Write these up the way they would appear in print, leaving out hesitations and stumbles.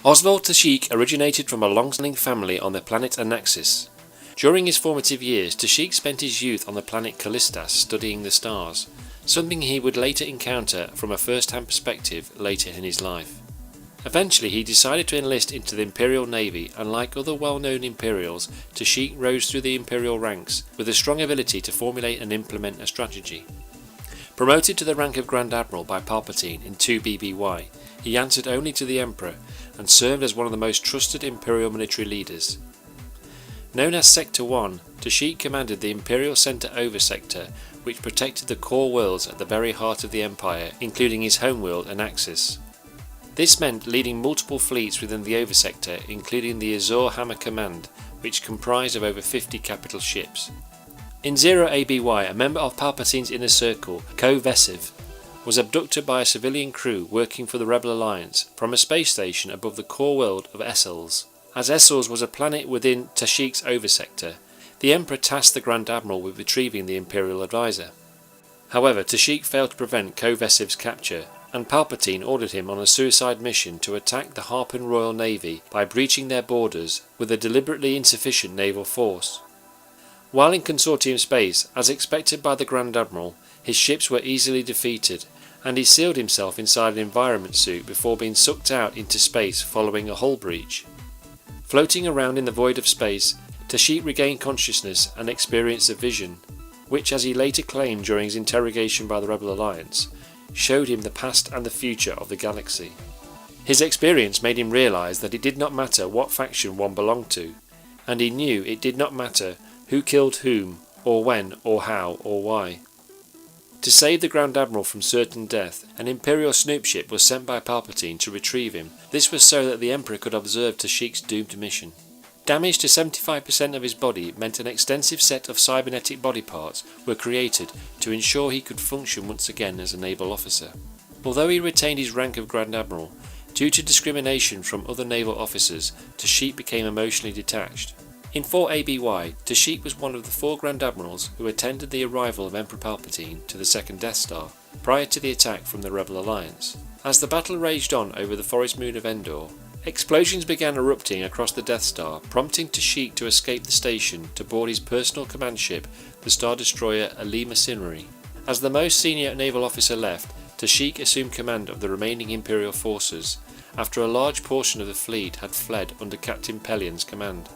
Osvald Teshik originated from a long-standing family on the planet Anaxis. During his formative years, Teshik spent his youth on the planet Callistas studying the stars, something he would later encounter from a first-hand perspective later in his life. Eventually he decided to enlist into the Imperial Navy, and like other well-known Imperials, Teshik rose through the Imperial ranks with a strong ability to formulate and implement a strategy. Promoted to the rank of Grand Admiral by Palpatine in 2 BBY, he answered only to the Emperor and served as one of the most trusted Imperial military leaders. Known as Sector 1, Teshik commanded the Imperial Center Over-Sector, which protected the core worlds at the very heart of the Empire, including his homeworld Anaxis. This meant leading multiple fleets within the Over-Sector, including the Azor Hammer Command, which comprised of over 50 capital ships. In 0 ABY, a member of Palpatine's inner circle, Ko Vesiv, was abducted by a civilian crew working for the Rebel Alliance from a space station above the core world of Essels. As Essels was a planet within Teshik's Over-Sector, the Emperor tasked the Grand Admiral with retrieving the Imperial advisor. However, Teshik failed to prevent Ko Vesiv's capture, and Palpatine ordered him on a suicide mission to attack the Harpin Royal Navy by breaching their borders with a deliberately insufficient naval force. While in Consortium space, as expected by the Grand Admiral, his ships were easily defeated, and he sealed himself inside an environment suit before being sucked out into space following a hull breach. Floating around in the void of space, Teshik regained consciousness and experienced a vision, which, as he later claimed during his interrogation by the Rebel Alliance, showed him the past and the future of the galaxy. His experience made him realise that it did not matter what faction one belonged to, and he knew it did not matter who killed whom, or when, or how, or why. To save the Grand Admiral from certain death, an Imperial snoop ship was sent by Palpatine to retrieve him. This was so that the Emperor could observe Teshik's doomed mission. Damage to 75% of his body meant an extensive set of cybernetic body parts were created to ensure he could function once again as a naval officer. Although he retained his rank of Grand Admiral, due to discrimination from other naval officers, Teshik became emotionally detached. In 4 ABY, Teshik was one of the 4 Grand Admirals who attended the arrival of Emperor Palpatine to the second Death Star, prior to the attack from the Rebel Alliance. As the battle raged on over the forest moon of Endor, explosions began erupting across the Death Star, prompting Teshik to escape the station to board his personal command ship, the Star Destroyer Alima Cineri. As the most senior naval officer left, Teshik assumed command of the remaining Imperial forces, after a large portion of the fleet had fled under Captain Pellion's command.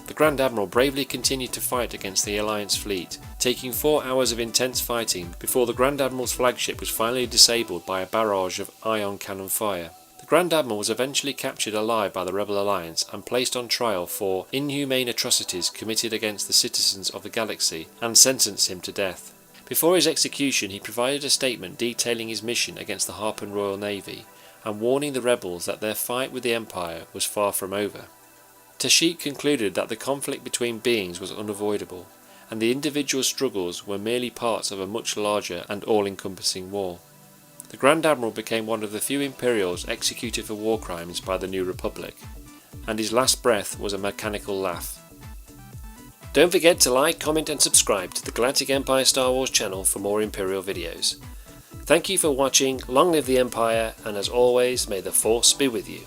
The Grand Admiral bravely continued to fight against the Alliance fleet, taking 4 hours of intense fighting before the Grand Admiral's flagship was finally disabled by a barrage of ion cannon fire. The Grand Admiral was eventually captured alive by the Rebel Alliance and placed on trial for inhumane atrocities committed against the citizens of the galaxy, and sentenced him to death. Before his execution, he provided a statement detailing his mission against the Harpin Royal Navy and warning the rebels that their fight with the Empire was far from over. Teshik concluded that the conflict between beings was unavoidable, and the individual struggles were merely parts of a much larger and all-encompassing war. The Grand Admiral became one of the few Imperials executed for war crimes by the New Republic, and his last breath was a mechanical laugh. Don't forget to like, comment and subscribe to the Galactic Empire Star Wars channel for more Imperial videos. Thank you for watching, long live the Empire, and as always, may the Force be with you.